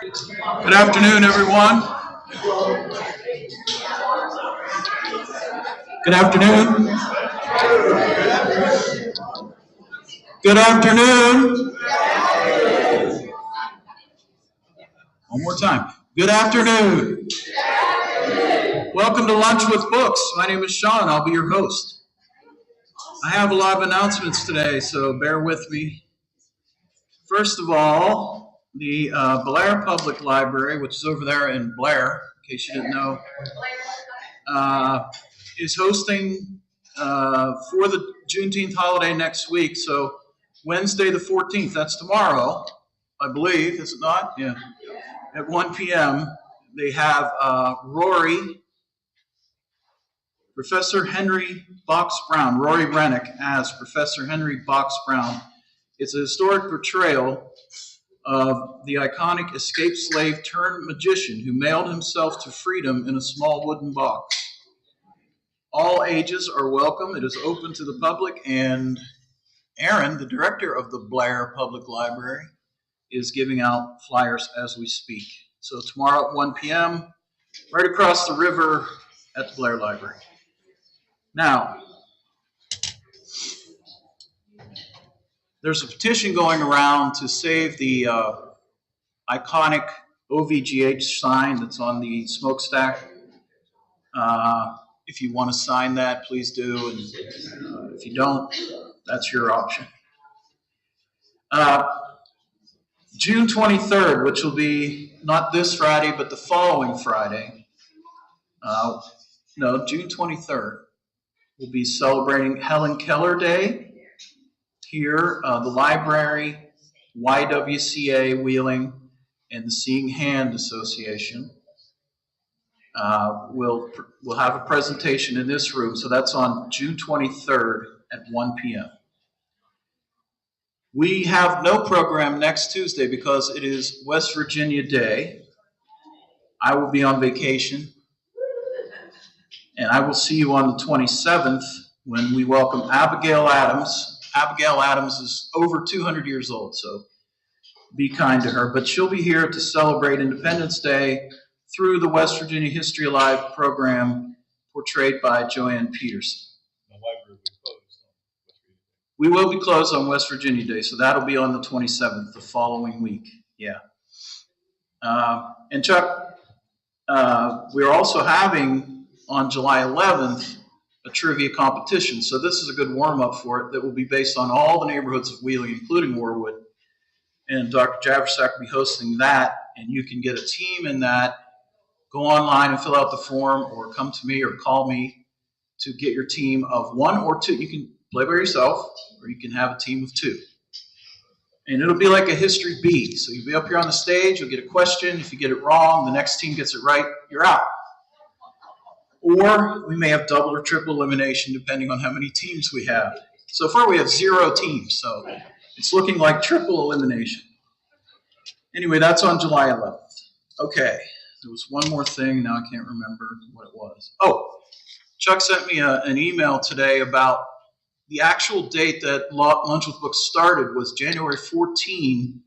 Good afternoon, everyone. Good afternoon. Good afternoon. One more time. Good afternoon. Welcome to Lunch with Books. My name is Sean. I'll be your host. I have a lot of announcements today, so bear with me. First of all, the Blair Public Library, which is over there in Blair, in case you didn't know, is hosting for the Juneteenth holiday next week. So Wednesday the 14th, that's tomorrow, I believe, is it not? Yeah. At 1 p.m., they have Professor Henry Box Brown, Rory Rennick as Professor Henry Box Brown. It's a historic portrayal of the iconic escaped slave turned magician who mailed himself to freedom in a small wooden box. All ages are welcome. It is open to the public, and Aaron, the director of the Blair Public Library, is giving out flyers as we speak. So tomorrow at 1 p.m., right across the river at the Blair Library. Now, there's a petition going around to save the iconic OVGH sign that's on the smokestack. If you want to sign that, please do. And if you don't, that's your option. June 23rd, which will be not this Friday, but the following Friday. June 23rd. We'll be celebrating Helen Keller Day here, the library, YWCA Wheeling, and the Seeing Hand Association. We'll have a presentation in this room, so that's on June 23rd at 1 p.m. We have no program next Tuesday because it is West Virginia Day. I will be on vacation, and I will see you on the 27th when we welcome Abigail Adams. Abigail Adams is over 200 years old, so be kind to her. But she'll be here to celebrate Independence Day through the West Virginia History Alive program portrayed by Joanne Peterson. The library will be closed on West Virginia Day. We will be closed on West Virginia Day, so that'll be on the 27th, the following week. Yeah. And Chuck, we're also having on July 11th a trivia competition. So this is a good warm-up for it that will be based on all the neighborhoods of Wheeling, including Warwood. And Dr. Javersack will be hosting that, and you can get a team in that. Go online and fill out the form, or come to me or call me to get your team of one or two. You can play by yourself, or you can have a team of two. And it'll be like a history B. So you'll be up here on the stage, you'll get a question. If you get it wrong, the next team gets it right, you're out. Or we may have double or triple elimination depending on how many teams we have. So far we have 0 teams, so it's looking like triple elimination. Anyway, that's on July 11th. Okay. There was one more thing. Now I can't remember what it was. Oh, Chuck sent me an email today about the actual date that Lunch with Books started was January 14,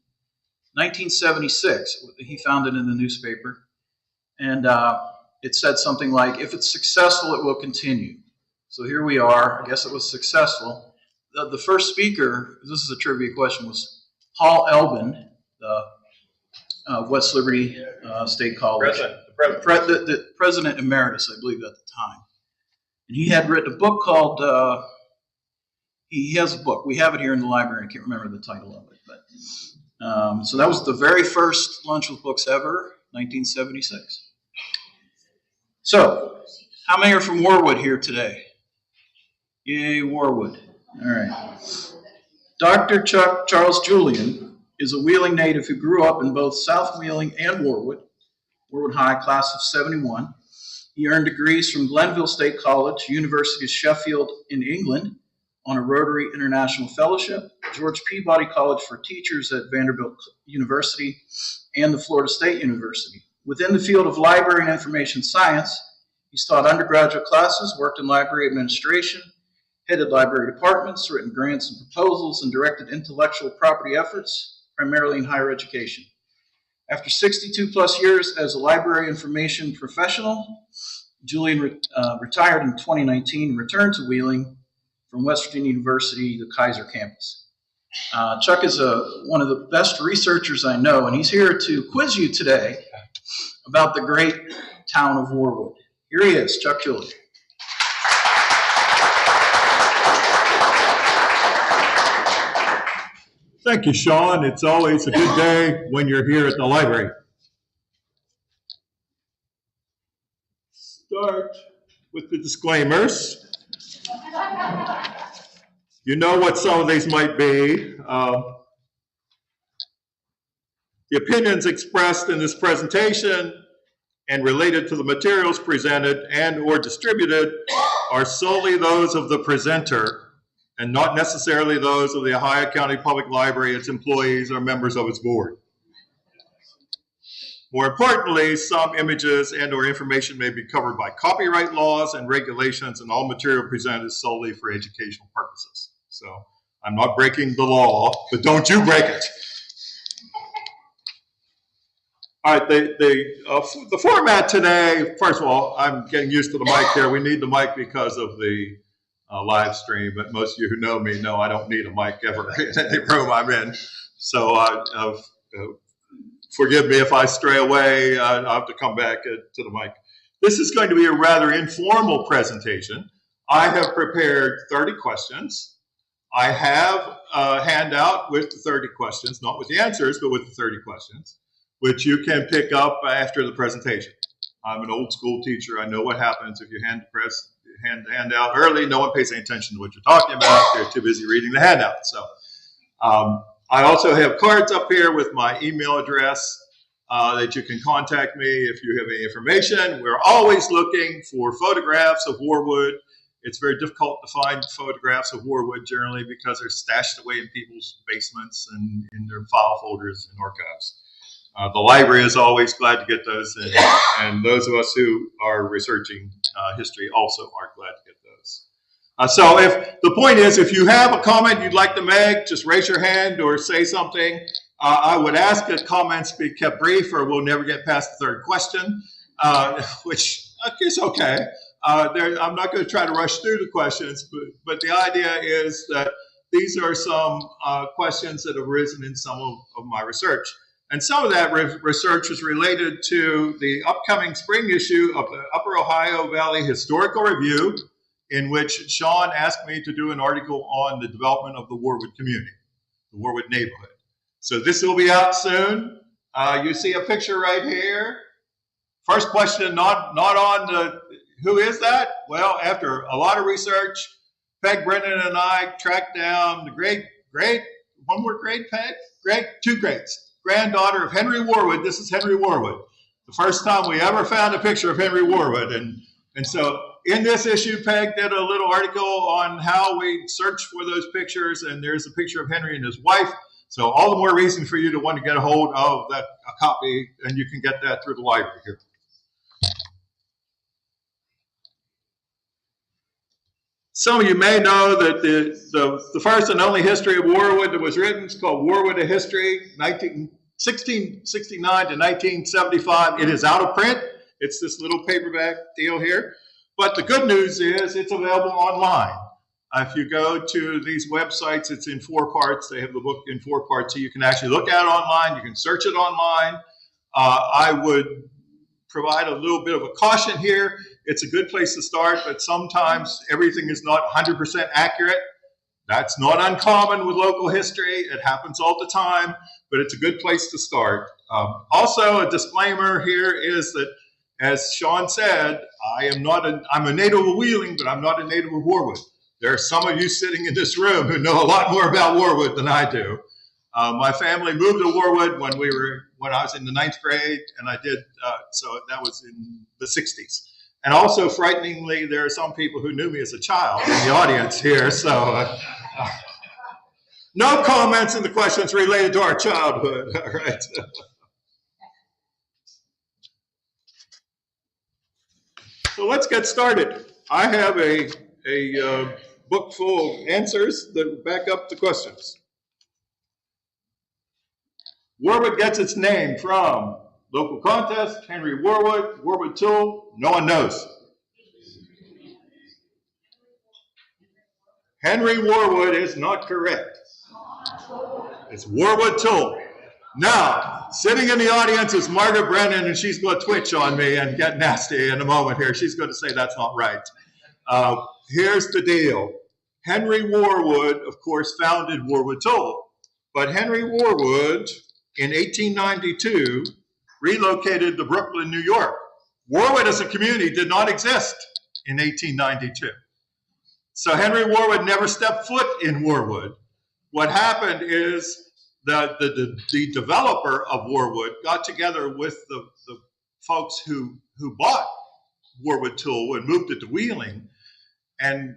1976. He found it in the newspaper. And it said something like, if it's successful, it will continue. So here we are. I guess it was successful. The first speaker, this is a trivia question, was Paul Elbin, the West Liberty State College. The president emeritus, I believe, at the time. And he had written a book called, he has a book. We have it here in the library. I can't remember the title of it. But so that was the very first Lunch with Books ever, 1976. So, how many are from Warwood here today? Yay, Warwood. All right. Dr. Charles Julian is a Wheeling native who grew up in both South Wheeling and Warwood High, class of 71. He earned degrees from Glenville State College, University of Sheffield in England, on a Rotary International Fellowship, George Peabody College for Teachers at Vanderbilt University, and the Florida State University. Within the field of library and information science, he's taught undergraduate classes, worked in library administration, headed library departments, written grants and proposals, and directed intellectual property efforts, primarily in higher education. After 62 plus years as a library information professional, Julian retired in 2019 and returned to Wheeling from West Virginia University, the Kaiser campus. Chuck is one of the best researchers I know, and he's here to quiz you today about the great town of Warwood. Here he is, Chuck Julian. Thank you, Sean. It's always a good day when you're here at the library. Start with the disclaimers. You know what some of these might be. The opinions expressed in this presentation and related to the materials presented and or distributed are solely those of the presenter and not necessarily those of the Ohio County Public Library, its employees, or members of its board. More importantly, some images and or information may be covered by copyright laws and regulations, and all material presented is solely for educational purposes. So I'm not breaking the law, but don't you break it. All right, the format today, first of all, I'm getting used to the mic here. We need the mic because of the live stream, but most of you who know me know I don't need a mic ever in any room I'm in. So forgive me if I stray away. I'll have to come back to the mic. This is going to be a rather informal presentation. I have prepared 30 questions. I have a handout with the 30 questions, not with the answers, but with the 30 questions, which you can pick up after the presentation. I'm an old school teacher. I know what happens if you hand the handout early. No one pays any attention to what you're talking about. They're too busy reading the handout. So I also have cards up here with my email address that you can contact me if you have any information. We're always looking for photographs of Warwood. It's very difficult to find photographs of Warwood generally because they're stashed away in people's basements and in their file folders and archives. The library is always glad to get those, and those of us who are researching history also are glad to get those. So if the point is, if you have a comment you'd like to make, just raise your hand or say something. I would ask that comments be kept brief or we'll never get past the third question, which is okay. I'm not going to try to rush through the questions, but the idea is that these are some questions that have arisen in some of my research. And some of that research is related to the upcoming spring issue of the Upper Ohio Valley Historical Review, in which Sean asked me to do an article on the development of the Warwood community, the Warwood neighborhood. So this will be out soon. You see a picture right here. First question, not on the, who is that? Well, after a lot of research, Peg Brennan and I tracked down the great, one more great, Peg? Two greats. Granddaughter of Henry Warwood. This is Henry Warwood. The first time we ever found a picture of Henry Warwood. And so in this issue, Peg did a little article on how we search for those pictures, and there's a picture of Henry and his wife. So all the more reason for you to want to get a hold of a copy, and you can get that through the library here. Some of you may know that the first and only history of Warwood that was written is called Warwood: A History, 1669 to 1975. It is out of print. It's this little paperback deal here. But the good news is it's available online. If you go to these websites, it's in 4 parts. They have the book in 4 parts, so you can actually look at it online. You can search it online. I would provide a little bit of a caution here. It's a good place to start, but sometimes everything is not 100% accurate. That's not uncommon with local history. It happens all the time, but it's a good place to start. Also, a disclaimer here is that, as Sean said, I'm a native of Wheeling, but I'm not a native of Warwood. There are some of you sitting in this room who know a lot more about Warwood than I do. My family moved to Warwood when I was in the 9th grade, and so that was in the 60s. And also, frighteningly, there are some people who knew me as a child in the audience here. So no comments in the questions related to our childhood. All right. So let's get started. I have a book full of answers that back up the questions. Warwood gets its name from local contest, Henry Warwood, Warwood tool, no one knows. Henry Warwood is not correct. It's Warwood tool. Now, sitting in the audience is Margaret Brennan, and she's going to twitch on me and get nasty in a moment here. She's going to say that's not right. Here's the deal. Henry Warwood, of course, founded Warwood tool. But Henry Warwood, in 1892, relocated to Brooklyn, New York. Warwood as a community did not exist in 1892. So Henry Warwood never stepped foot in Warwood. What happened is the developer of Warwood got together with the folks who bought Warwood tool and moved it to Wheeling, and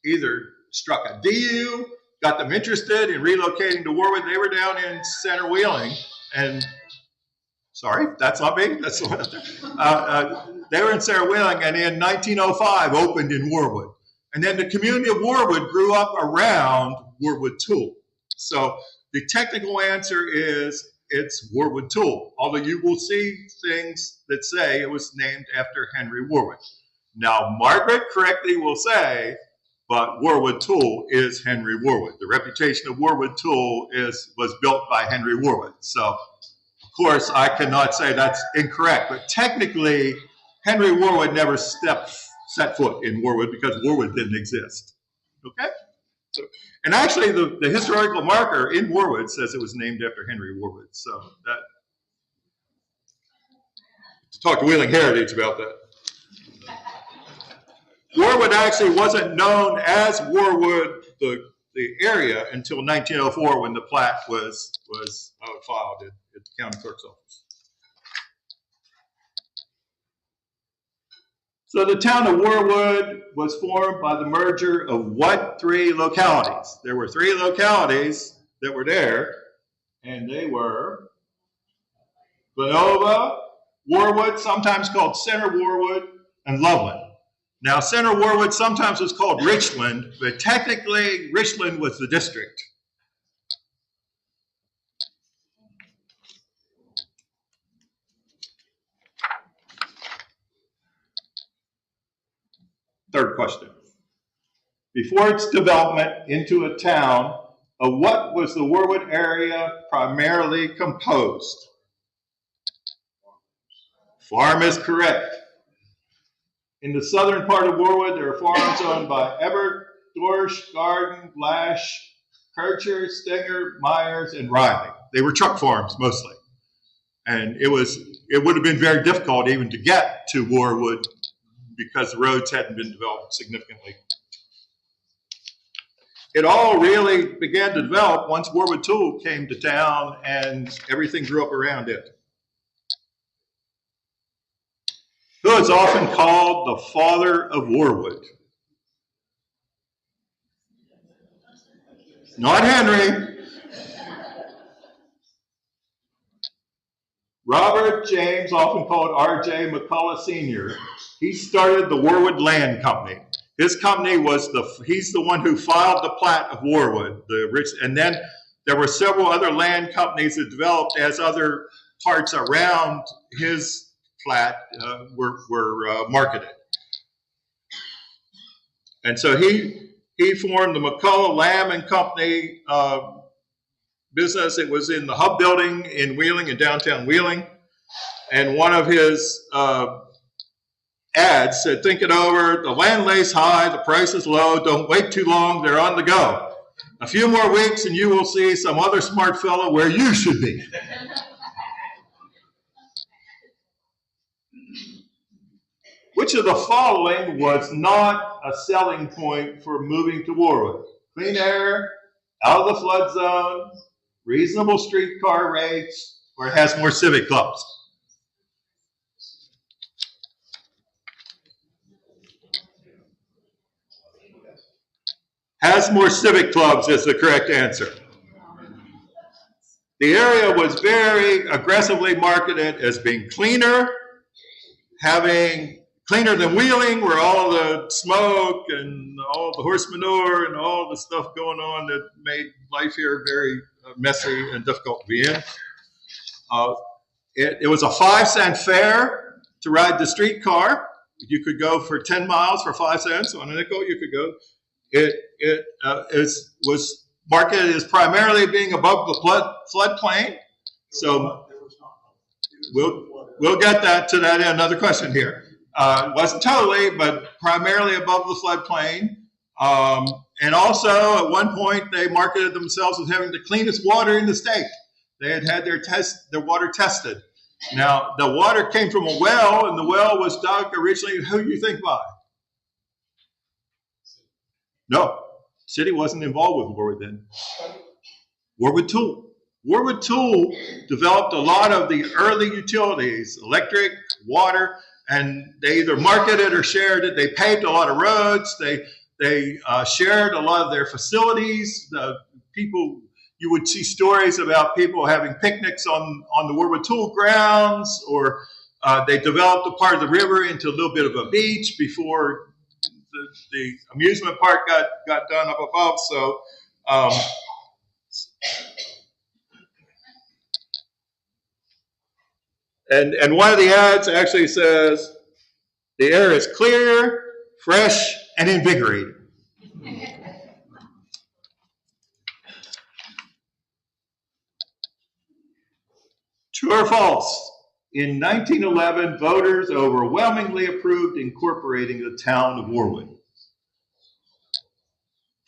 either struck a deal, got them interested in relocating to Warwood. They were down in center Wheeling, and sorry, that's not me. That's they were in center Wheeling, and in 1905 opened in Warwood. And then the community of Warwood grew up around Warwood tool. So the technical answer is it's Warwood tool, although you will see things that say it was named after Henry Warwood. Now, Margaret correctly will say, but Warwood tool is Henry Warwood. The reputation of Warwood tool was built by Henry Warwood. So, of course, I cannot say that's incorrect, but technically, Henry Warwood never set foot in Warwood because Warwood didn't exist. Okay? So, and actually, the historical marker in Warwood says it was named after Henry Warwood. So that, to talk to Wheeling Heritage about that. Warwood actually wasn't known as Warwood, the area, until 1904 when the plat was filed at the county clerk's office. So the town of Warwood was formed by the merger of what three localities? There were three localities that were there, and they were Glenova, Warwood, sometimes called Center Warwood, and Loveland. Now, Center Warwood sometimes was called Richland, but technically Richland was the district. Third question. Before its development into a town, of what was the Warwood area primarily composed? Farm is correct. In the southern part of Warwood, there are farms owned by Ebert, Dorsch, Garden, Glash, Kircher, Stenger, Myers, and Riley. They were truck farms mostly. And it would have been very difficult even to get to Warwood because the roads hadn't been developed significantly. It all really began to develop once Warwood tool came to town and everything grew up around it. Who is often called the father of Warwood? Not Henry. Robert James, often called R.J. McCullough Sr., he started the Warwood Land Company. His company was he's the one who filed the plat of Warwood, and then there were several other land companies that developed as other parts around his plat were marketed. And so he formed the McCullough Lamb and Company business. It was in the Hub building in Wheeling, in downtown Wheeling. And one of his ads said, think it over, the land lays high, the price is low, don't wait too long, they're on the go. A few more weeks and you will see some other smart fellow where you should be. Which of the following was not a selling point for moving to Warwood? Clean air, out of the flood zone, reasonable streetcar rates, or it has more civic clubs? Has more civic clubs is the correct answer. The area was very aggressively marketed as being cleaner, having cleaner than Wheeling, where all the smoke and all the horse manure and all the stuff going on that made life here very messy and difficult to be in. Uh, it was a 5-cent fare to ride the streetcar. You could go for 10 miles for 5 cents on a nickel. You could go. It was marketed as primarily being above the floodplain. So we'll get that to that. Another question here. It wasn't totally, but primarily above the floodplain. And also, at one point, they marketed themselves as having the cleanest water in the state. They had their water tested. Now, the water came from a well, and the well was dug originally, who do you think by? No, city wasn't involved with Warwood then. Warwood Tool. Warwood Tool developed a lot of the early utilities, electric, water, and they either marketed or shared it. They paved a lot of roads. They shared a lot of their facilities. You would see stories about people having picnics on the Warwood Tool grounds, or they developed a part of the river into a little bit of a beach before the amusement park got done up above. So and one of the ads actually says, the air is clear, fresh, and invigorating. True or false? In 1911, voters overwhelmingly approved incorporating the town of Warwood.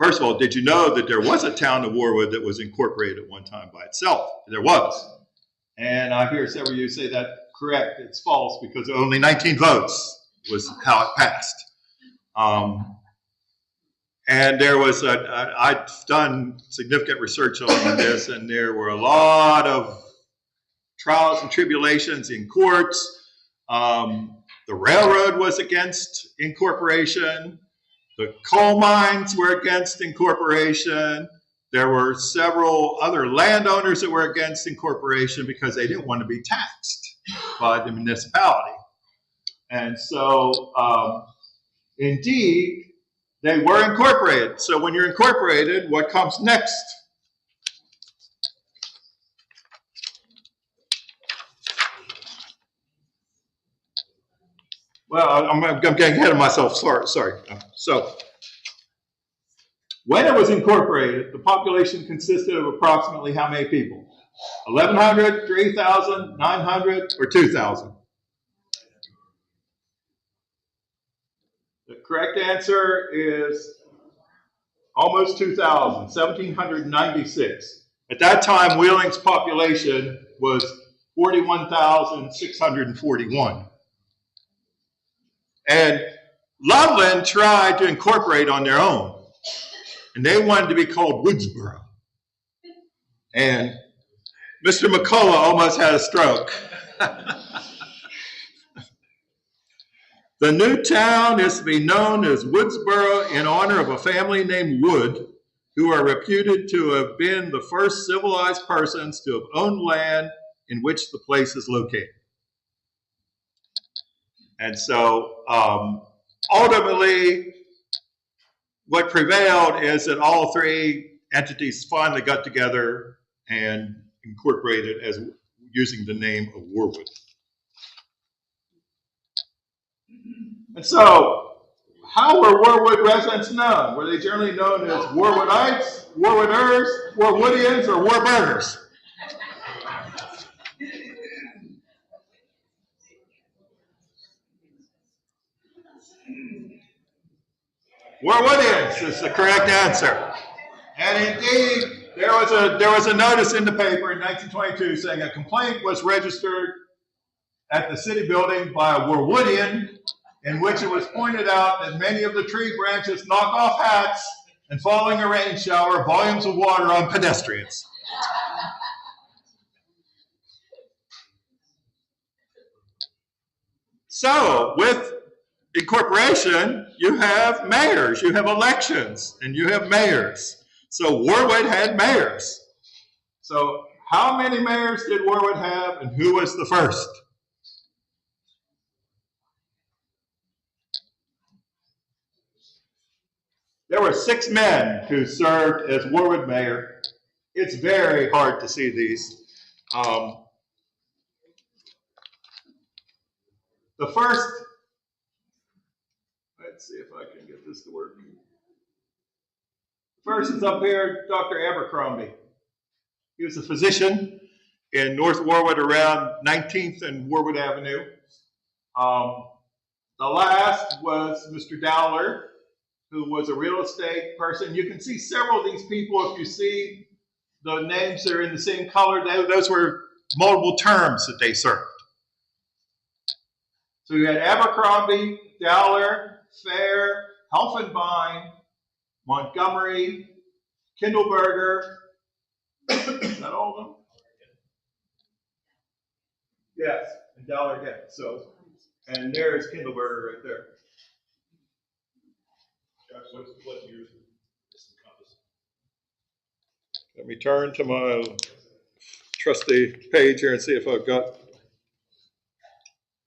First of all, did you know that there was a town of Warwood that was incorporated at one time by itself? There was. And I hear several of you say that correct. It's false because only 19 votes was how it passed. And there was, I've done significant research on this, and there were a lot of trials and tribulations in courts. The railroad was against incorporation. The coal mines were against incorporation. There were several other landowners that were against incorporation because they didn't want to be taxed by the municipality. And so, indeed, they were incorporated. So when you're incorporated, what comes next? Well, I'm getting ahead of myself. Sorry. So when it was incorporated, the population consisted of approximately how many people? 1,100, 3,000, 900, or 2,000? The correct answer is almost 2,000, 1,796. At that time, Wheeling's population was 41,641. And Loveland tried to incorporate on their own, and they wanted to be called Woodsboro. And Mr. McCullough almost had a stroke. The new town is to be known as Woodsboro in honor of a family named Wood, who are reputed to have been the first civilized persons to have owned land in which the place is located. And so ultimately, what prevailed is that all three entities finally got together and incorporated as using the name of Warwood. And so, how were Warwood residents known? Were they generally known as Warwoodites, Warwooders, Warwoodians, or Warburgers? Warwoodians is the correct answer. And indeed, there was a notice in the paper in 1922 saying a complaint was registered at the city building by a Warwoodian, in which it was pointed out that many of the tree branches knock off hats and, following a rain shower, volumes of water on pedestrians. So, with incorporation, you have mayors, you have elections, and you have mayors. So Warwood had mayors. So how many mayors did Warwood have, and who was the first? There were 6 men who served as Warwood mayor. It's very hard to see these. The first, let's see if I can get this to work. First is up here, Dr. Abercrombie. He was a physician in North Warwood around 19th and Warwood Avenue. The last was Mr. Dowler, who was a real estate person. You can see several of these people. If you see the names that are in the same color, those were multiple terms that they served. So you had Abercrombie, Dowler, Fair, Helfenbein, Montgomery, Kindleberger. Is that all of them? Yes, and Dowler again. So, and there's Kindleberger right there. What years this encompass? Let me turn to my trusty page here and see if I've got.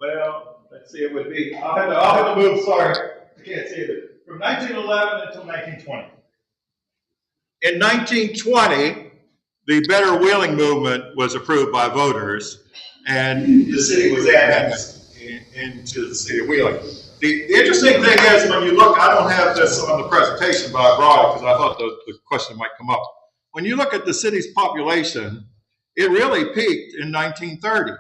Well, let's see. It would be. I'll have to move. Sorry, I can't see it. From 1911 until 1920. In 1920, the Better Wheeling movement was approved by voters, and the city was annexed into the city of Wheeling. The interesting thing is, when you look, I don't have this on the presentation, but I brought it because I thought the question might come up. When you look at the city's population, it really peaked in 1930. A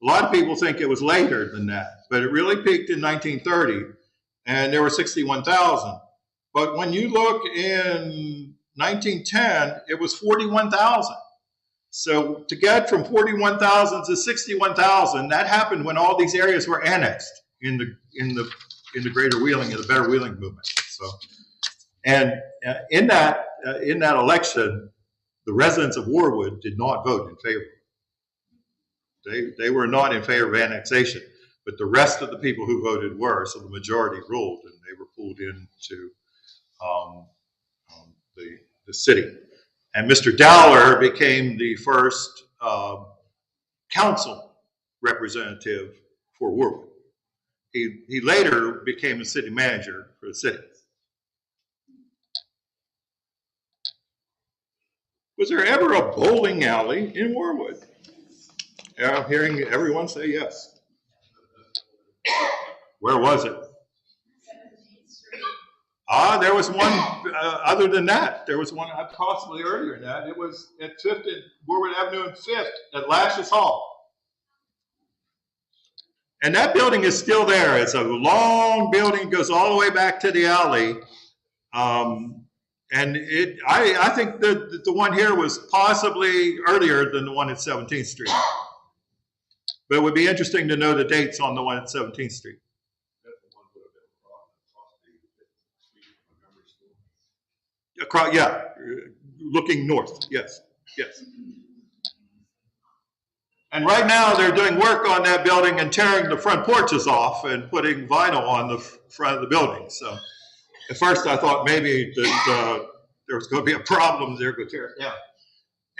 lot of people think it was later than that, but it really peaked in 1930, and there were 61,000. But when you look in 1910, it was 41,000. So to get from 41,000 to 61,000, that happened when all these areas were annexed in the Greater Wheeling and the Better Wheeling movement. So, and in that election, the residents of Warwood did not vote in favor. They were not in favor of annexation, but the rest of the people who voted were. So the majority ruled, and they were pulled into the city. And Mr. Dowler became the first council representative for Warwood. He later became the city manager for the city. Was there ever a bowling alley in Warwood? I'm hearing everyone say yes. Where was it? There was one, other than that, there was one possibly earlier than that. It was at 5th and Warwood Avenue and 5th at Lashes Hall. And that building is still there. It's a long building, goes all the way back to the alley. And I think that the one here was possibly earlier than the one at 17th Street. But it would be interesting to know the dates on the one at 17th Street. Yeah, looking north, yes. And right now they're doing work on that building and tearing the front porches off and putting vinyl on the front of the building. So at first I thought maybe that there was going to be a problem there, go tear it down.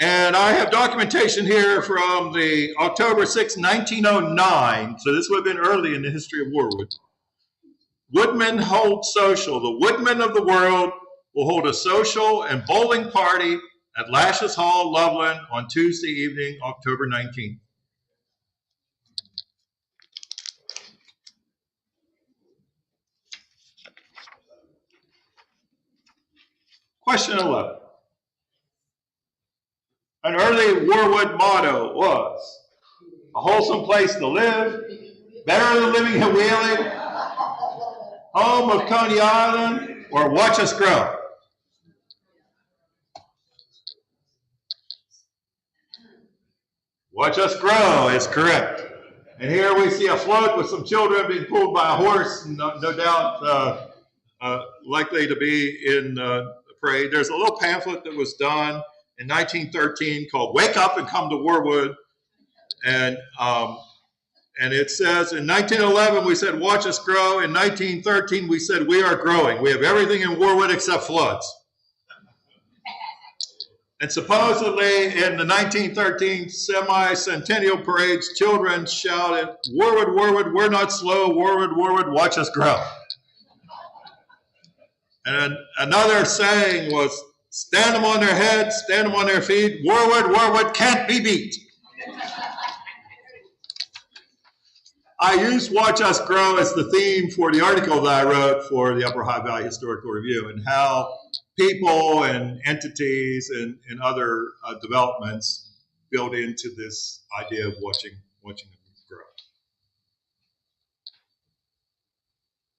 And I have documentation here from the October 6, 1909. So this would have been early in the history of Warwood. Woodmen hold social. The woodmen of the world will hold a social and bowling party at Lashes Hall, Loveland on Tuesday evening, October 19th. Question 11. An early Warwood motto was, a wholesome place to live, better than living in Wheeling, home of Coney Island, or watch us grow. Watch us grow is correct. And here we see a float with some children being pulled by a horse, no doubt likely to be in the parade. There's a little pamphlet that was done in 1913 called Wake Up and Come to Warwood. And it says, in 1911, we said, watch us grow. In 1913, we said, we are growing. We have everything in Warwood except floods. And supposedly, in the 1913 semi-centennial parades, children shouted, Warwood, Warwood, we're not slow. Warwood, Warwood, watch us grow. And another saying was, stand them on their heads, stand them on their feet. Warwood, Warwood can't be beat. I used Watch Us Grow as the theme for the article that I wrote for the Upper High Valley Historical Review, and how people and entities and other developments build into this idea of watching them grow.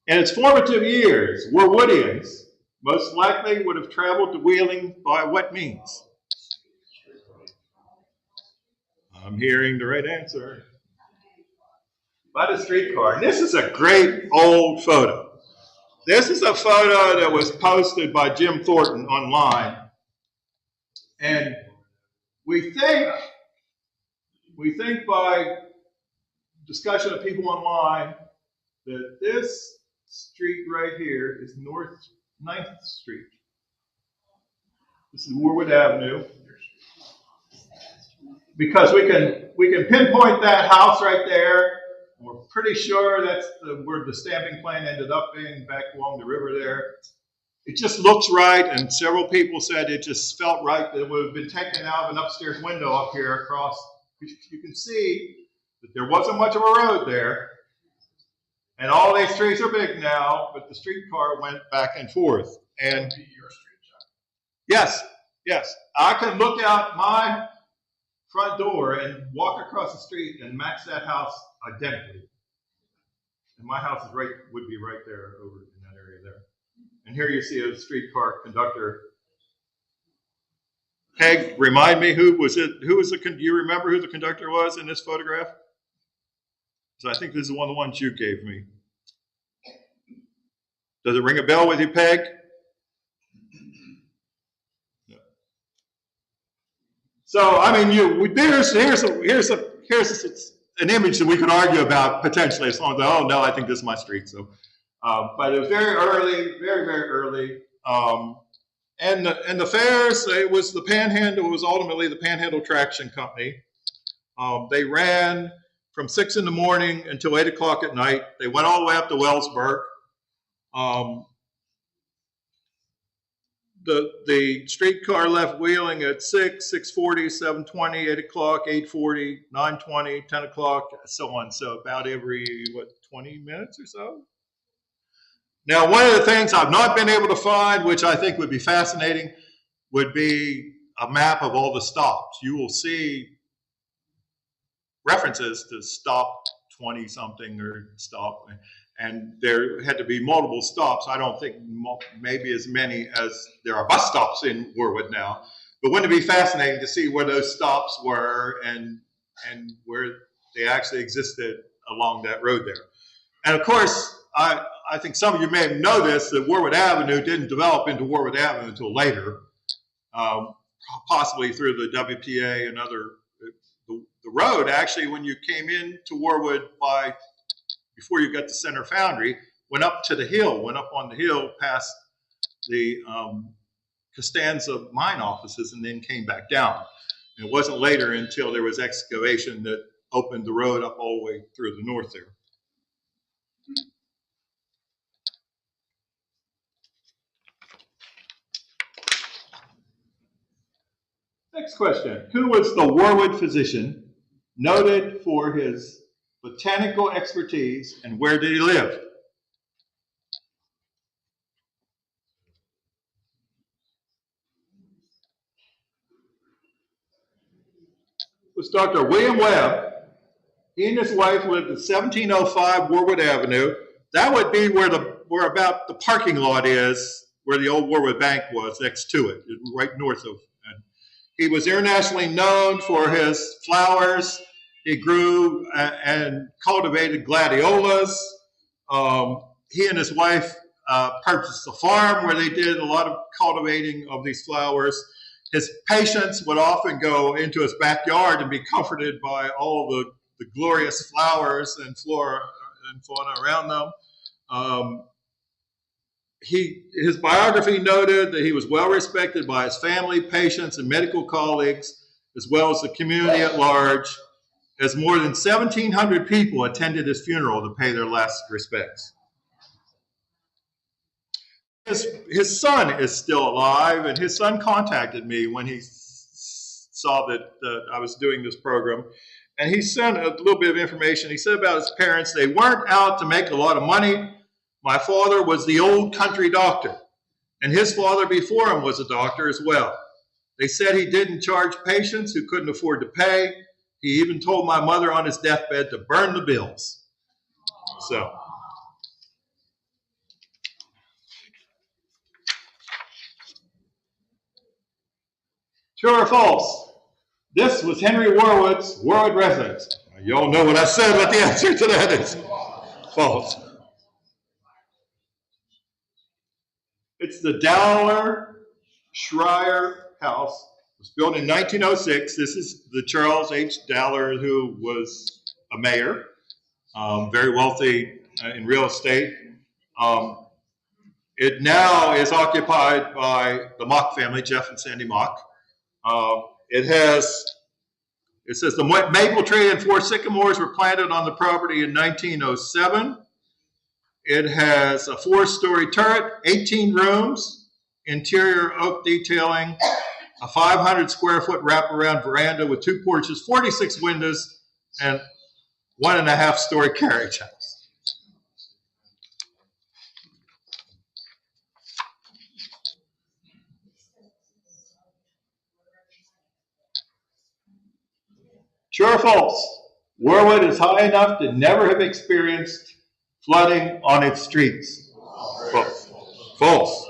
In its formative years, Warwoodians most likely would have traveled to Wheeling by what means? I'm hearing the right answer. By the streetcar. And this is a great old photo. This is a photo that was posted by Jim Thornton online. And we think by discussion of people online that this street right here is North 9th Street. This is Warwood Avenue. Because we can pinpoint that house right there. We're pretty sure that's where the stamping plant ended up being, back along the river there. It just looks right, and several people said it just felt right that it would have been taken out of an upstairs window up here across. You can see that there wasn't much of a road there. And all these streets are big now, but the streetcar went back and forth. And yes, I can look out my front door and walk across the street and match that house identically. And my house would be right there over in that area there. And here you see a streetcar conductor. Peg, remind me, do you remember who the conductor was in this photograph? So I think this is one of the ones you gave me. Does it ring a bell with you, Peg? No. So I mean, here's an image that we could argue about potentially, as long as I think this is my street. So, but it was very early, very early. And the fairs, it was the Panhandle. It was ultimately the Panhandle Traction Company. They ran from 6 in the morning until 8 o'clock at night. They went all the way up to Wellsburg. The streetcar left Wheeling at 6, 6:40, 7:20, 8 o'clock, 8:40, 9:20, 10 o'clock, so on. So about every, 20 minutes or so? Now, one of the things I've not been able to find, which I think would be fascinating, would be a map of all the stops. You will see references to stop 20-something or stop, and there had to be multiple stops. I don't think maybe as many as there are bus stops in Warwood now. But wouldn't it be fascinating to see where those stops were and where they actually existed along that road there? And of course, I think some of you may have noticed that Warwood Avenue didn't develop into Warwood Avenue until later, possibly through the WPA and other. The road, actually, when you came into Warwood before you got to Center Foundry, went up to the hill, went up on the hill past the Costanza mine offices, and then came back down. And it wasn't later until there was excavation that opened the road up all the way through the north there. Next question. Who was the Warwood physician noted for his botanical expertise, and where did he live? It was Dr. William Webb. He and his wife lived at 1705 Warwood Avenue. That would be where about the parking lot is, where the old Warwood Bank was, next to it, right north of. He was internationally known for his flowers. He grew and cultivated gladiolas. He and his wife purchased a farm where they did a lot of cultivating of these flowers. His patients would often go into his backyard and be comforted by all the glorious flowers and flora and fauna around them. His biography noted that he was well respected by his family, patients, and medical colleagues, as well as the community at large, as more than 1,700 people attended his funeral to pay their last respects. His son is still alive, and his son contacted me when he saw that I was doing this program. And he sent a little bit of information. He said about his parents, they weren't out to make a lot of money. My father was the old country doctor, and his father before him was a doctor as well. They said he didn't charge patients who couldn't afford to pay. He even told my mother on his deathbed to burn the bills. So, true or false? This was Henry Warwood's Warwood residence. You all know what I said, what the answer to that is. False. It's the Dowler Schreier House. It was built in 1906. This is the Charles H. Dowler, who was a mayor, very wealthy in real estate. It now is occupied by the Mock family, Jeff and Sandy Mock. It says the maple tree and 4 sycamores were planted on the property in 1907. It has a 4-story turret, 18 rooms, interior oak detailing, a 500 square foot wraparound veranda with 2 porches, 46 windows, and 1.5-story carriage house. True or false? Warwood is high enough to never have experienced flooding on its streets. False. False.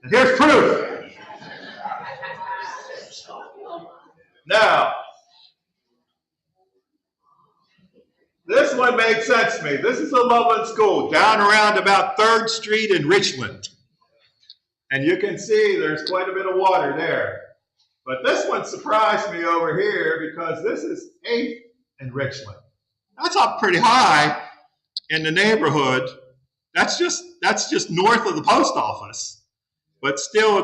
And here's proof. Now, this one makes sense to me. This is a Loveland school down around about 3rd Street in Richmond. And you can see there's quite a bit of water there. But this one surprised me over here because this is 8th in Richmond. That's up pretty high in the neighborhood. That's just north of the post office. But still,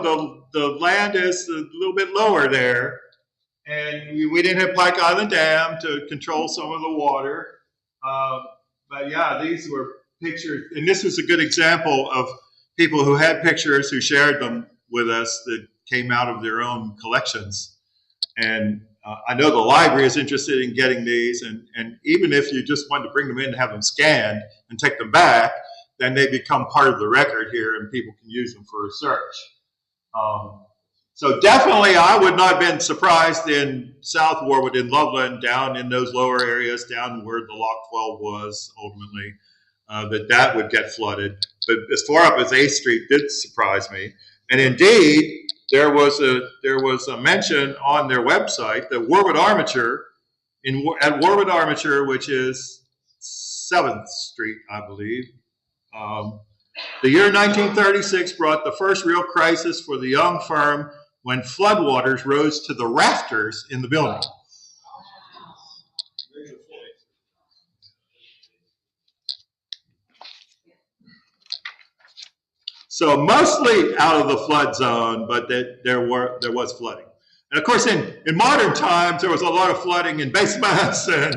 the land is a little bit lower there. And we didn't have Pike Island Dam to control some of the water. But yeah, these were pictures. And this was a good example of people who had pictures who shared them with us that came out of their own collections. And I know the library is interested in getting these, and even if you just wanted to bring them in and have them scanned and take them back, then they become part of the record here and people can use them for research. So definitely I would not have been surprised in South Warwood, in Loveland, down in those lower areas, down where the Lock 12 was ultimately, that would get flooded. But as far up as 8th Street did surprise me. And indeed, there was a mention on their website that Warwood Armature, at Warwood Armature, which is 7th Street, I believe, the year 1936 brought the first real crisis for the young firm when floodwaters rose to the rafters in the building. So mostly out of the flood zone, but there was flooding. And of course, in modern times, there was a lot of flooding in basements and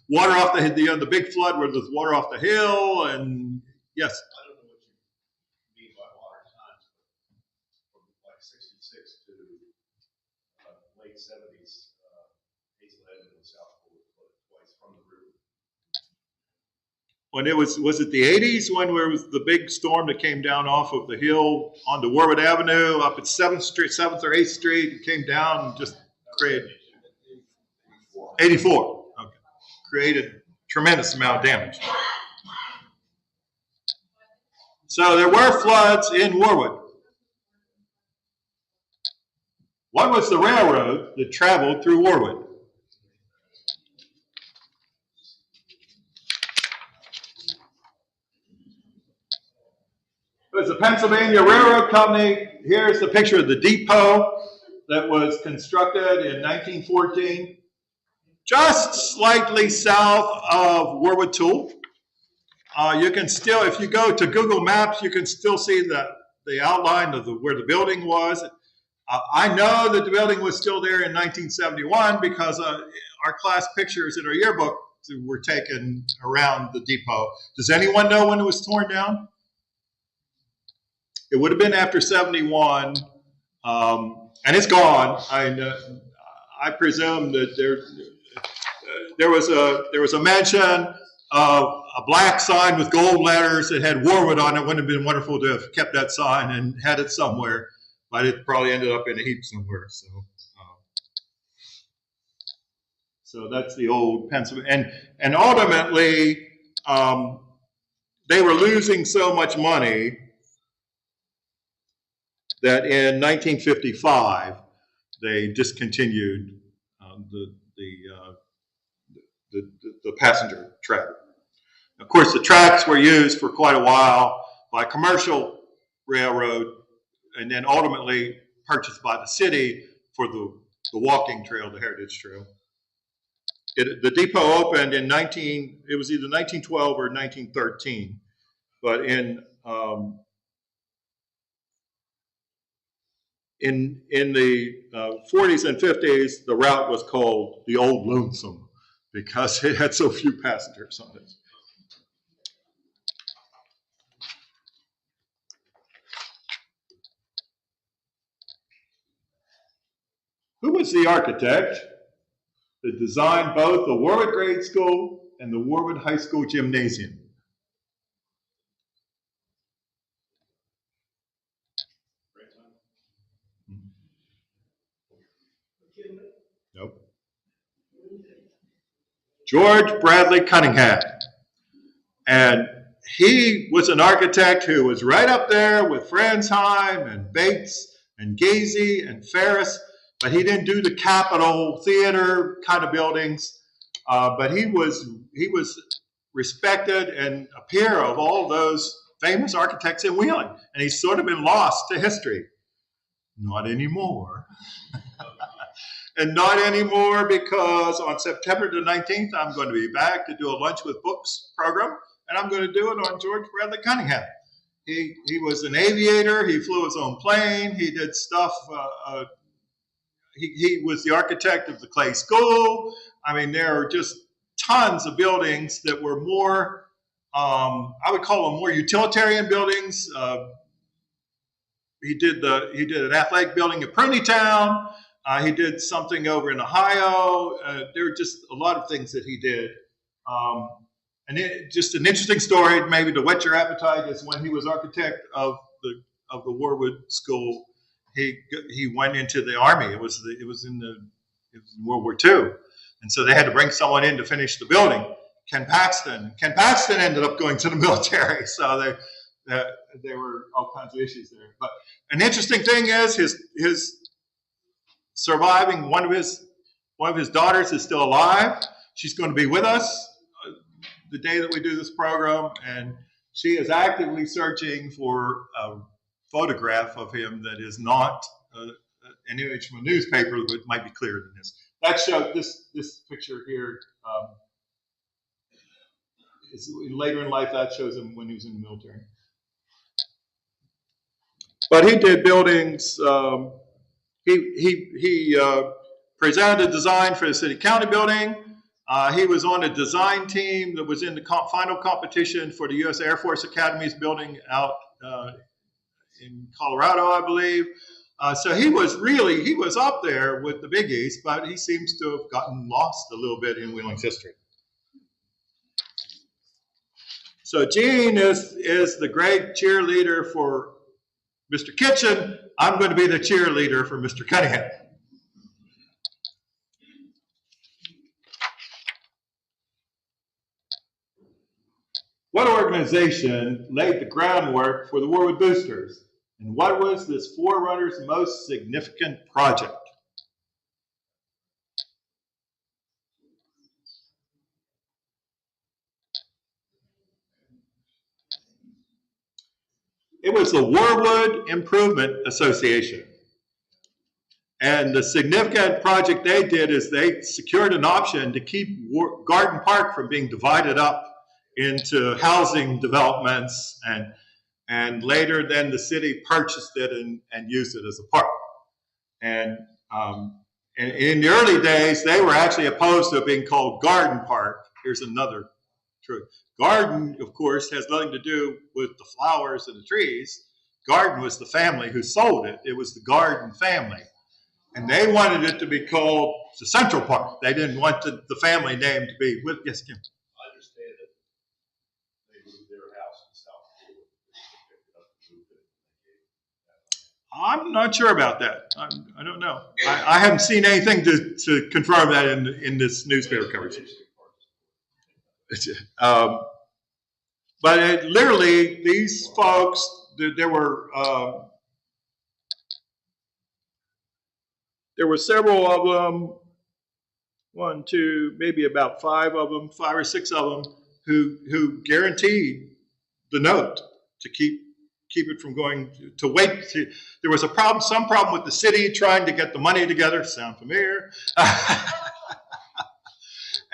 water off the big flood where there's water off the hill. And yes. I don't know what you mean by modern times, but from like 66 to late 70s, Hazelhead and South Florida flooded twice from the river. When it was it the 80s when there was the big storm that came down off of the hill onto Warwood Avenue up at 7th or 8th Street, it came down and just created 84. Okay. Created tremendous amount of damage. So there were floods in Warwood. What was the railroad that traveled through Warwood? It was the Pennsylvania Railroad Company. Here's the picture of the depot that was constructed in 1914, just slightly south of Warwood Tool. You can still, if you go to Google Maps, you can still see the outline of where the building was. I know that the building was still there in 1971 because our class pictures in our yearbook were taken around the depot. Does anyone know when it was torn down? It would have been after 71, and it's gone. I I presume that there was a mention of a black sign with gold letters that had Warwood on it. Wouldn't have been wonderful to have kept that sign and had it somewhere, but it probably ended up in a heap somewhere. So that's the old Pennsylvania, and ultimately they were losing so much money that in 1955 they discontinued the passenger track. Of course, the tracks were used for quite a while by commercial railroad, and then ultimately purchased by the city for the walking trail, the Heritage Trail. The depot opened in it was either 1912 or 1913, but in the 40s and 50s, the route was called the Old Lonesome because it had so few passengers on it. Who was the architect that designed both the Warwood Grade School and the Warwood High School Gymnasium? Nope. George Bradley Cunningham. And he was an architect who was right up there with Fransheim and Bates and Gazy and Ferris, but he didn't do the Capitol Theater kind of buildings. But he was respected and a peer of all those famous architects in Wheeling. And he's sort of been lost to history. Not anymore. And not anymore because on September the 19th, I'm going to be back to do a Lunch with Books program, and I'm going to do it on George Bradley Cunningham. He was an aviator. He flew his own plane. He did stuff. He was the architect of the Clay School. I mean, there are just tons of buildings that were more, I would call them more utilitarian buildings. He did an athletic building at Pruney Town. He did something over in Ohio. There were just a lot of things that he did. And just an interesting story, maybe to whet your appetite, is when he was architect of the Warwood School, he went into the Army. It was in World War II. And so they had to bring someone in to finish the building. Ken Paxton ended up going to the military. So there were all kinds of issues there. But an interesting thing is his surviving, one of his daughters is still alive. She's going to be with us the day that we do this program, and she is actively searching for a photograph of him that is not an image from a newspaper, but might be clearer than this. That showed this picture here. Is later in life. That shows him when he was in the military. But he did buildings. He presented a design for the city-county building. He was on a design team that was in the final competition for the U.S. Air Force Academy's building out in Colorado, I believe. So he was up there with the biggies, but he seems to have gotten lost a little bit in Wheeling's history. So Gene is the great cheerleader for Mr. Kitchen. I'm going to be the cheerleader for Mr. Cunningham. What organization laid the groundwork for the Warwood Boosters? And what was this forerunner's most significant project? It was the Warwood Improvement Association. And the significant project they did is they secured an option to keep Garden Park from being divided up into housing developments, and later then the city purchased it and used it as a park. And in the early days, they were actually opposed to it being called Garden Park. Here's another truth. Garden, of course, has nothing to do with the flowers and the trees. Garden was the family who sold it. It was the Garden family. And they wanted it to be called the Central Park. They didn't want the family name to be with, yes, Kim? I understand that they moved their house in South Florida. They picked it up and moved it. I'm not sure about that. I don't know. I haven't seen anything to confirm that in this newspaper coverage. But literally, these folks, there were several of them, one, two, maybe about five or six of them, who guaranteed the note to keep it from going to wait. There was some problem with the city trying to get the money together. Sound familiar?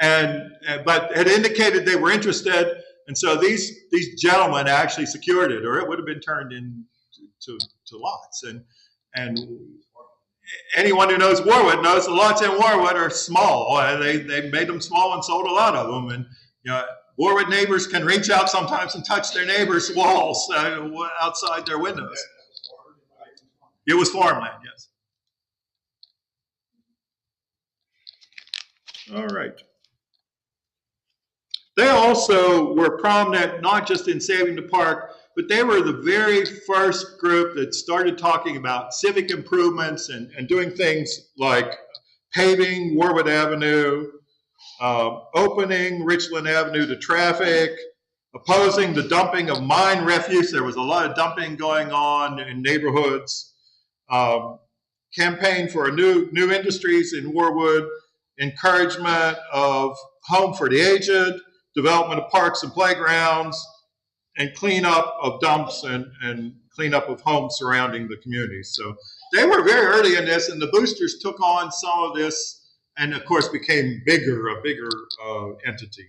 But it indicated they were interested, and so these gentlemen actually secured it, or it would have been turned into lots. And anyone who knows Warwood knows the lots in Warwood are small. They made them small and sold a lot of them. And Warwood neighbors can reach out sometimes and touch their neighbors' walls outside their windows. It was farmland, yes. All right. They also were prominent not just in saving the park, but they were the very first group that started talking about civic improvements and doing things like paving Warwood Avenue, opening Richland Avenue to traffic, opposing the dumping of mine refuse. There was a lot of dumping going on in neighborhoods. Campaign for new industries in Warwood, encouragement of home for the aged, development of parks and playgrounds, and cleanup of dumps and cleanup of homes surrounding the community. So they were very early in this, and the boosters took on some of this and, of course, became a bigger entity.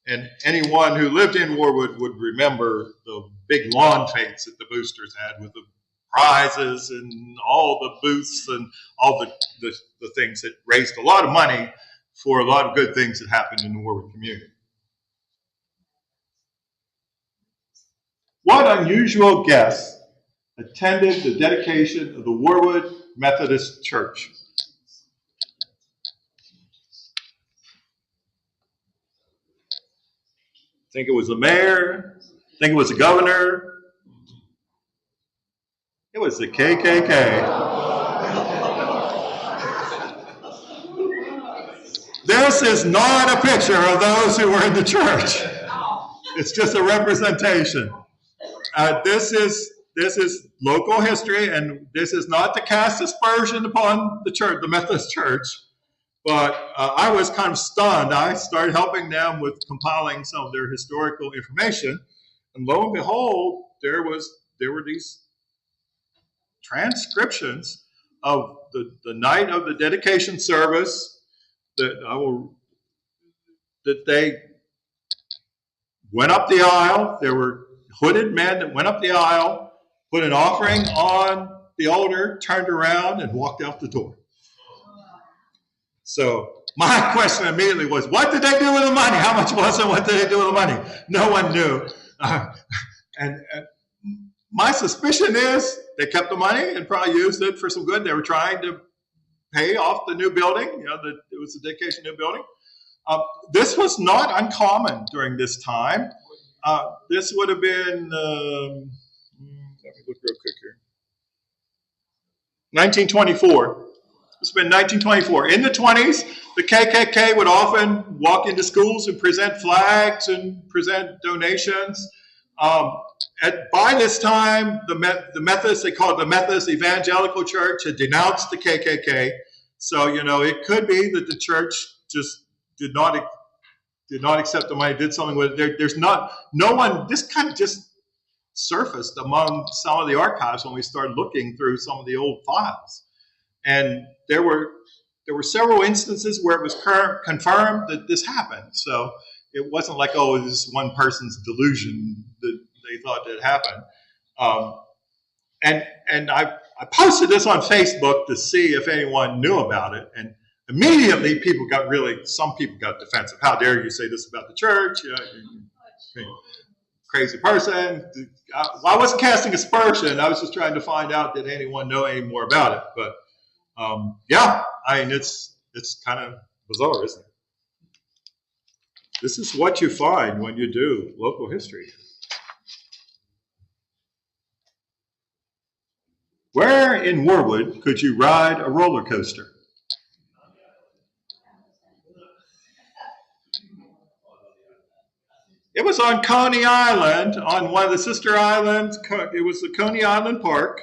And anyone who lived in Warwood would remember the big lawn fetes that the boosters had with the prizes and all the booths and all the things that raised a lot of money for a lot of good things that happened in the Warwood community. What unusual guests attended the dedication of the Warwood Methodist Church? Think it was the mayor? Think it was the governor? It was the KKK. This is not a picture of those who were in the church. It's just a representation. This is local history, and this is not to cast aspersion upon the church, the Methodist Church. But I was kind of stunned. I started helping them with compiling some of their historical information, and lo and behold, there were these transcriptions of the night of the dedication service that they went up the aisle. There were hooded men that went up the aisle, put an offering on the altar, turned around, and walked out the door. So my question immediately was, what did they do with the money? How much was it? What did they do with the money? No one knew. And my suspicion is they kept the money and probably used it for some good. They were trying to pay off the new building. It was a dedication new building. This was not uncommon during this time. This would have been, let me look real quick here, 1924. This would have been 1924. In the 20s, the KKK would often walk into schools and present flags and present donations. By this time, the Methodists, they called it the Methodist Evangelical Church, had denounced the KKK. So, it could be that the church just did not accept the money, did something with it. There's no one, this kind of just surfaced among some of the archives when we started looking through some of the old files. And there were several instances where it was confirmed that this happened. So it wasn't like, oh, this is one person's delusion that they thought that happened. And I posted this on Facebook to see if anyone knew about it. And immediately some people got defensive. How dare you say this about the church? Crazy person. I wasn't casting aspersion. I was just trying to find out, did anyone know any more about it? But Yeah, I mean, it's kind of bizarre, isn't it? This is what you find when you do local history. Where in Warwood could you ride a roller coaster? It was on Coney Island, on one of the sister islands. It was the Coney Island Park,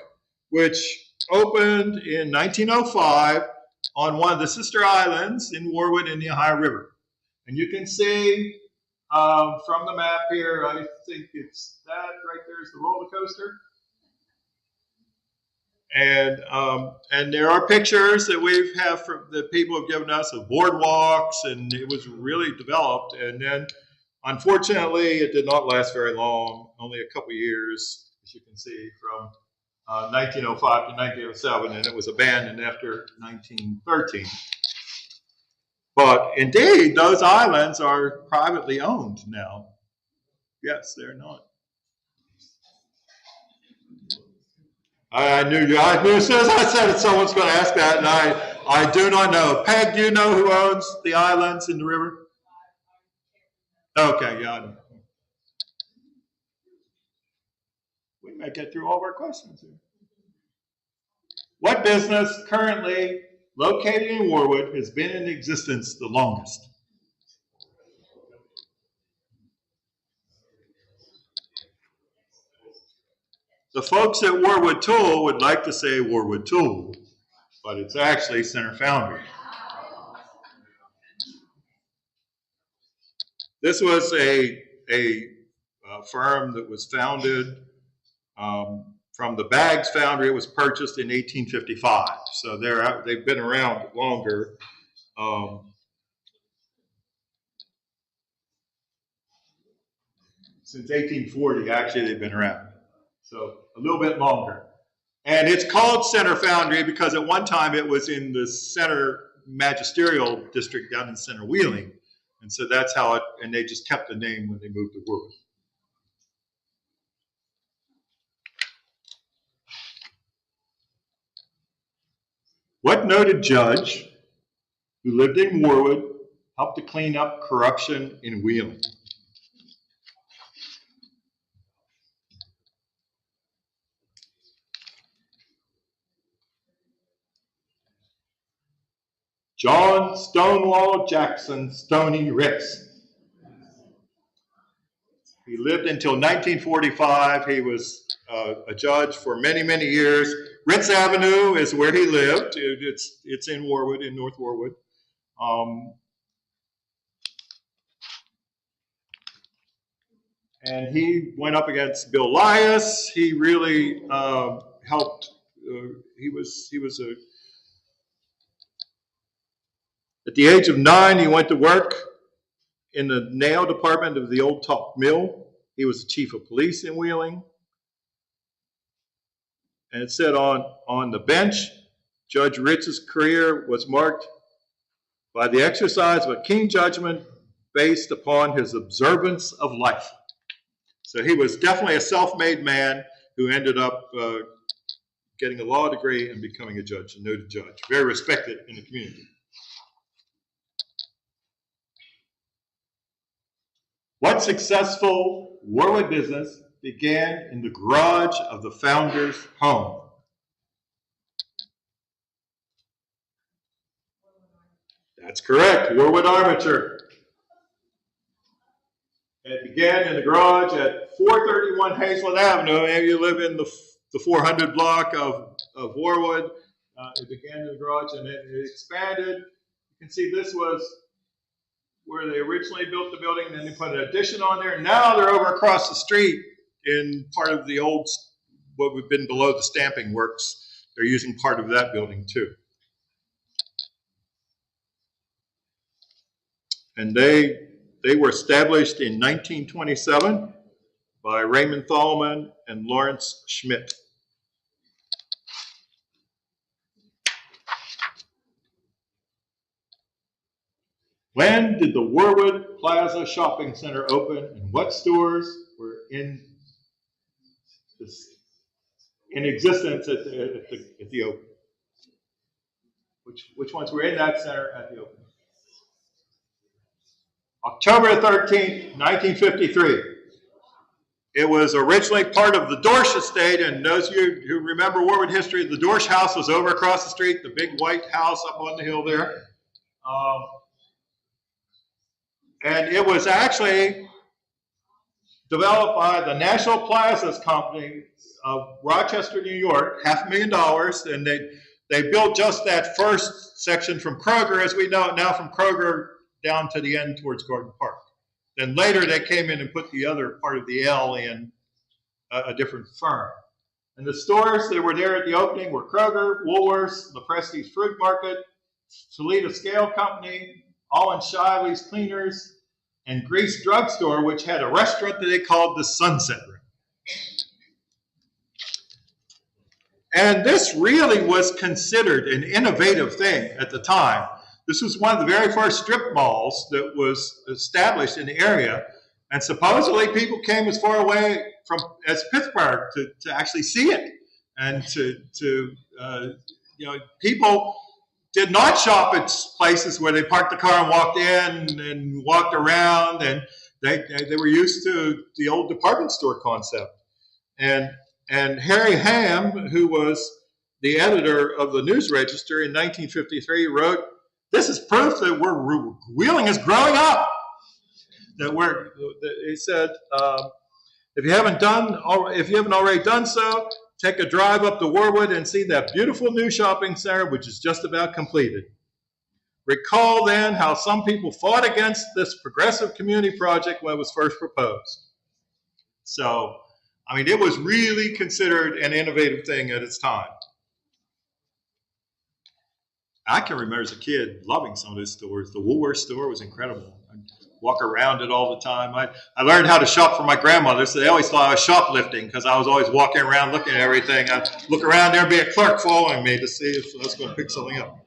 which opened in 1905 on one of the sister islands in Warwood in the Ohio River. And you can see from the map here, I think it's that right there is the roller coaster. And there are pictures that we have from that people have given us of boardwalks, and it was really developed. And then, unfortunately, it did not last very long, only a couple years, as you can see, from 1905 to 1907, and it was abandoned after 1913. But indeed, those islands are privately owned now. Yes, they're not. I knew as soon as I said it, someone's going to ask that, and I do not know. Peg, do you know who owns the islands in the river? Okay, yeah, I know. We may get through all of our questions here. What business currently located in Warwood has been in existence the longest? The folks at Warwood Tool would like to say Warwood Tool, but it's actually Center Foundry. This was a firm that was founded from the Bags Foundry. It was purchased in 1855, so they've been around longer. Since 1840, actually, they've been around. So a little bit longer. And it's called Center Foundry because at one time it was in the Center Magisterial District down in Center Wheeling. And so that's how it, and they just kept the name when they moved to Warwood. What noted judge who lived in Warwood helped to clean up corruption in Wheeling? John Stonewall Jackson Stony Ritz. He lived until 1945. He was a judge for many, many years. Ritz Avenue is where he lived. It's in Warwood, in North Warwood. And he went up against Bill Lias. He really helped. He was a. At the age of 9, he went to work in the nail department of the Old Top Mill. He was the chief of police in Wheeling. And it said on the bench, Judge Ritz's career was marked by the exercise of a keen judgment based upon his observance of life. So he was definitely a self-made man who ended up getting a law degree and becoming a judge, a noted judge, very respected in the community. What successful Warwood business began in the garage of the founder's home? That's correct, Warwood Armature. It began in the garage at 431 Hazelwood Avenue. If you live in the 400 block of Warwood, it began in the garage and it expanded. You can see this was where they originally built the building, and then they put an addition on there. Now they're over across the street in part of the old, what would have been below the stamping works. They're using part of that building too. And they were established in 1927 by Raymond Thalman and Lawrence Schmidt. When did the Warwood Plaza Shopping Center open, and what stores were in existence at the opening? Which ones were in that center at the opening? October 13th, 1953. It was originally part of the Dorsch estate, and those of you who remember Warwood history, the Dorsch house was over across the street, the big white house up on the hill there. And it was actually developed by the National Plazas Company of Rochester, New York, $500,000, and they built just that first section from Kroger, as we know it now, from Kroger down to the end towards Gordon Park. Then later they came in and put the other part of the L in a different firm. And the stores that were there at the opening were Kroger, Woolworths, LaPresti's Fruit Market, Toledo Scale Company, Allen Shively's Cleaners, and Grease Drug Store, which had a restaurant that they called the Sunset Room. And this really was considered an innovative thing at the time. This was one of the very first strip malls that was established in the area. And supposedly people came as far away as Pittsburgh to actually see it. And people did not shop at places where they parked the car and walked in and walked around. And they were used to the old department store concept. And Harry Ham, who was the editor of the News Register in 1953, wrote, "This is proof that Wheeling is growing up." He said, if you haven't already done so, take a drive up to Warwood and see that beautiful new shopping center, which is just about completed. Recall then how some people fought against this progressive community project when it was first proposed. So, I mean, it was really considered an innovative thing at its time. I can remember as a kid loving some of these stores. The Woolworth store was incredible. I'd walk around it all the time. I learned how to shop from my grandmother, so they always thought I was shoplifting because I was always walking around looking at everything. I'd look around, there'd be a clerk following me to see if I was going to pick something up.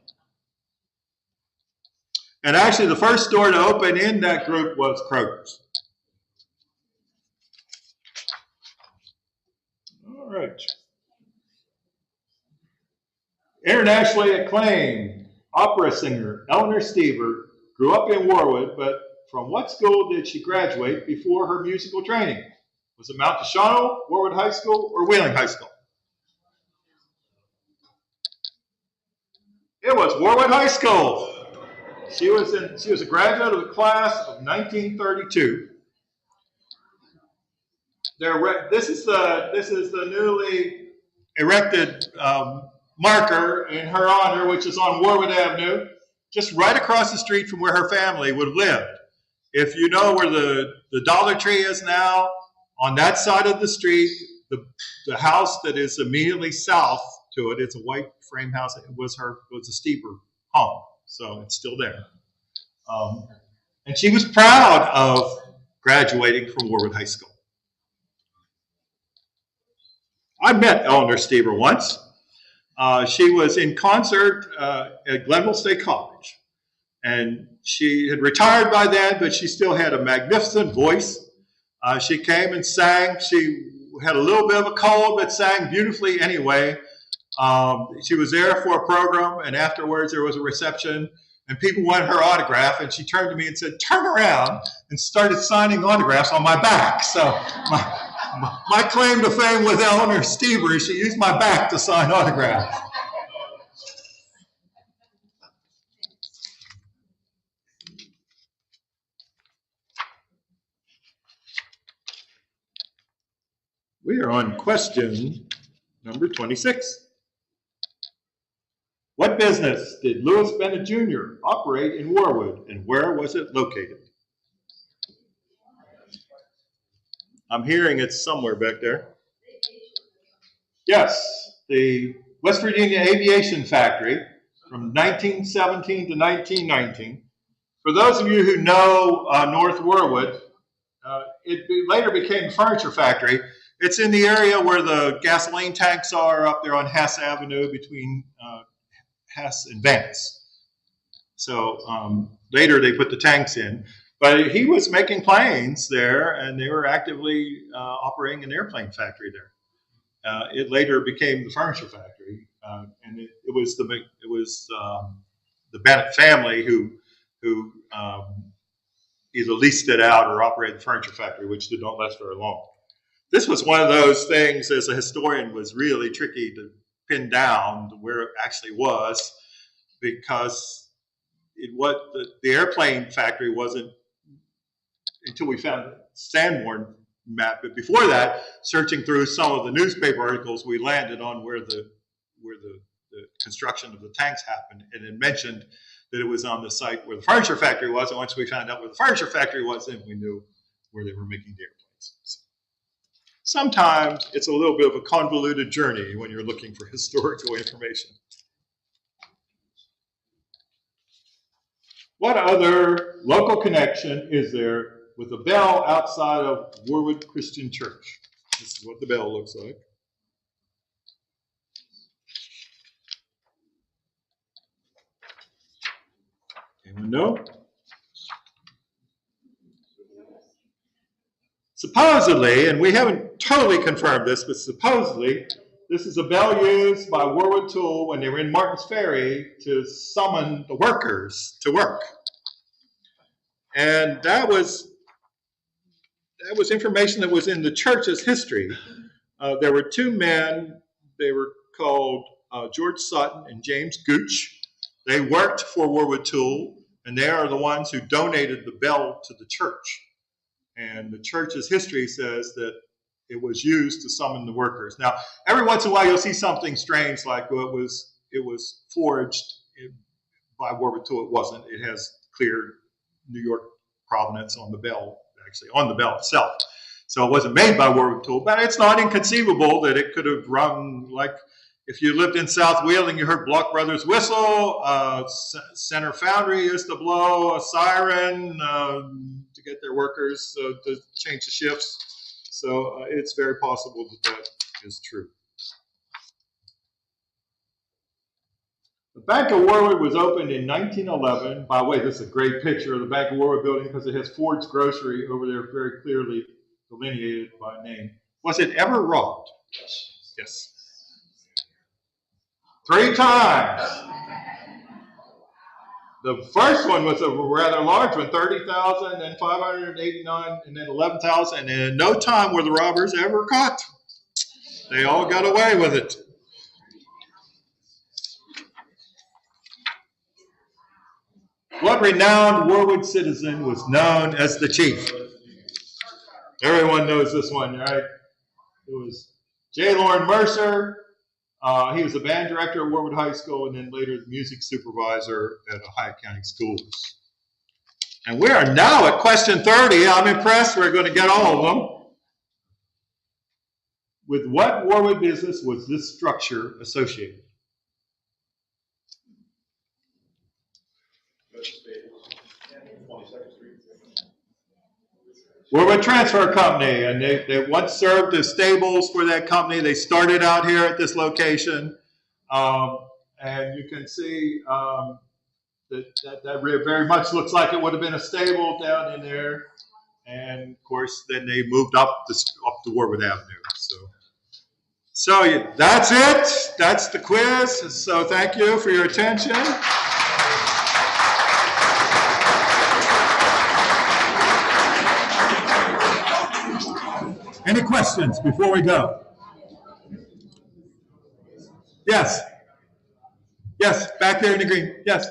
And actually, the first store to open in that group was Kroger's. All right. Internationally acclaimed opera singer Eleanor Stever grew up in Warwood, but from what school did she graduate before her musical training? Was it Mount Tashano, Warwood High School, or Wheeling High School? It was Warwood High School. She was a graduate of the class of 1932. This is the newly erected marker in her honor, which is on Warwood Avenue, just right across the street from where her family would have lived. If you know where the Dollar Tree is now, on that side of the street, the house that is immediately south to it, it's a white frame house. It was a Stever home, so it's still there. And she was proud of graduating from Warwood High School. I met Eleanor Stever once. She was in concert at Glenville State College. And she had retired by then, but she still had a magnificent voice. She came and sang. She had a little bit of a cold, but sang beautifully anyway. She was there for a program, and afterwards there was a reception, and people wanted her autograph, and she turned to me and said, "Turn around," and started signing autographs on my back. So my claim to fame with Eleanor Stever is she used my back to sign autographs. We are on question number 26. What business did Louis Bennett Jr. operate in Warwood, and where was it located? I'm hearing it's somewhere back there. Yes, the West Virginia Aviation Factory from 1917 to 1919. For those of you who know North Warwood, it later became a furniture factory. It's in the area where the gasoline tanks are up there on Hess Avenue between Hess and Vance. So later they put the tanks in. But he was making planes there, and they were actively operating an airplane factory there. It later became the furniture factory. And it was the Bennett family who either leased it out or operated the furniture factory, which did not last very long. This was one of those things, as a historian, was really tricky to pin down where it actually was, because the airplane factory wasn't until we found the Sanborn map. But before that, searching through some of the newspaper articles, we landed on where the construction of the tanks happened, and it mentioned that it was on the site where the furniture factory was. And once we found out where the furniture factory was, then we knew where they were making the airplanes. So sometimes it's a little bit of a convoluted journey when you're looking for historical information. What other local connection is there with a bell outside of Warwood Christian Church? This is what the bell looks like. Anyone know? Supposedly, and we haven't totally confirmed this, but supposedly, this is a bell used by Warwood Tool when they were in Martin's Ferry to summon the workers to work. And that was information that was in the church's history. There were two men. They were called George Sutton and James Gooch. They worked for Warwood Tool, and they are the ones who donated the bell to the church. And the church's history says that it was used to summon the workers. Now, every once in a while, you'll see something strange, like it was forged by Warwood Tool. It wasn't. It has clear New York provenance on the bell, actually on the bell itself. So it wasn't made by Warwood Tool, but it's not inconceivable that it could have rung, like if you lived in South Wheeling, you heard Block Brothers whistle, Center Foundry used to blow a siren to get their workers to change the shifts. So it's very possible that that is true. The Bank of Warwood was opened in 1911. By the way, this is a great picture of the Bank of Warwood building because it has Ford's Grocery over there very clearly delineated by name. Was it ever robbed? Yes. 3 times. The first one was a rather large one, 30,000, then 589, and then 11,000. And in no time were the robbers ever caught. They all got away with it. What renowned Warwood citizen was known as the Chief? Everyone knows this one, right? It was J. Loren Mercer. He was the band director at Warwood High School and then later the music supervisor at Ohio County Schools. And we are now at question 30. I'm impressed. We're going to get all of them. With what Warwood business was this structure associated? Warwood Transfer Company, and they once served as stables for that company. They started out here at this location, and you can see that very much looks like it would have been a stable down in there. And of course, then they moved up to Warwood Avenue. So that's it. That's the quiz. So thank you for your attention. Any questions before we go? Yes. Yes, back there in the green. Yes.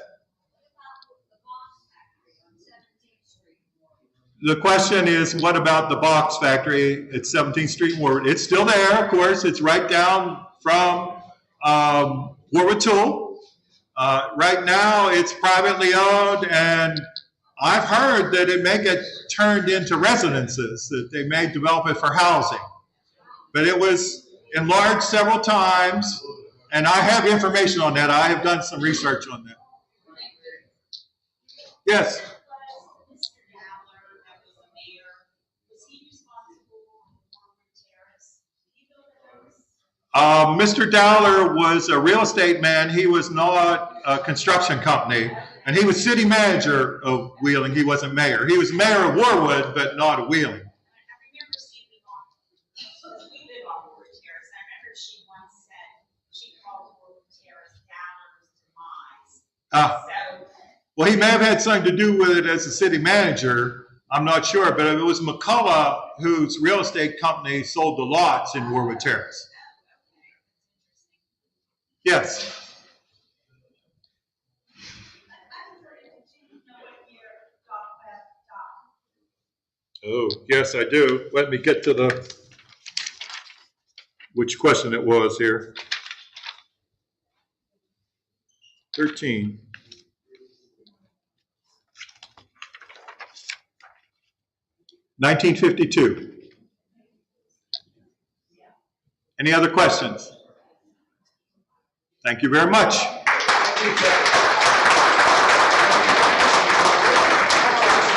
The question is, what about the box factory at 17th Street in Warwood? It's still there, of course. It's right down from Warwood Tool. Right now, it's privately owned, and I've heard that it may get turned into residences, that they may develop it for housing. But it was enlarged several times, and I have information on that. I have done some research on that. Yes? Mr. Dowler was a real estate man. He was not a construction company. And he was city manager of Wheeling. He wasn't mayor. He was mayor of Warwood, but not of Wheeling. I remember seeing him on, we live on Warwood Terrace. I remember she once said she called Warwood Well, he may have had something to do with it as a city manager. I'm not sure, but it was McCullough whose real estate company sold the lots in Warwood Terrace. Yes. Oh, yes, I do. Let me get to which question it was here. 13. $1952. Any other questions? Thank you very much.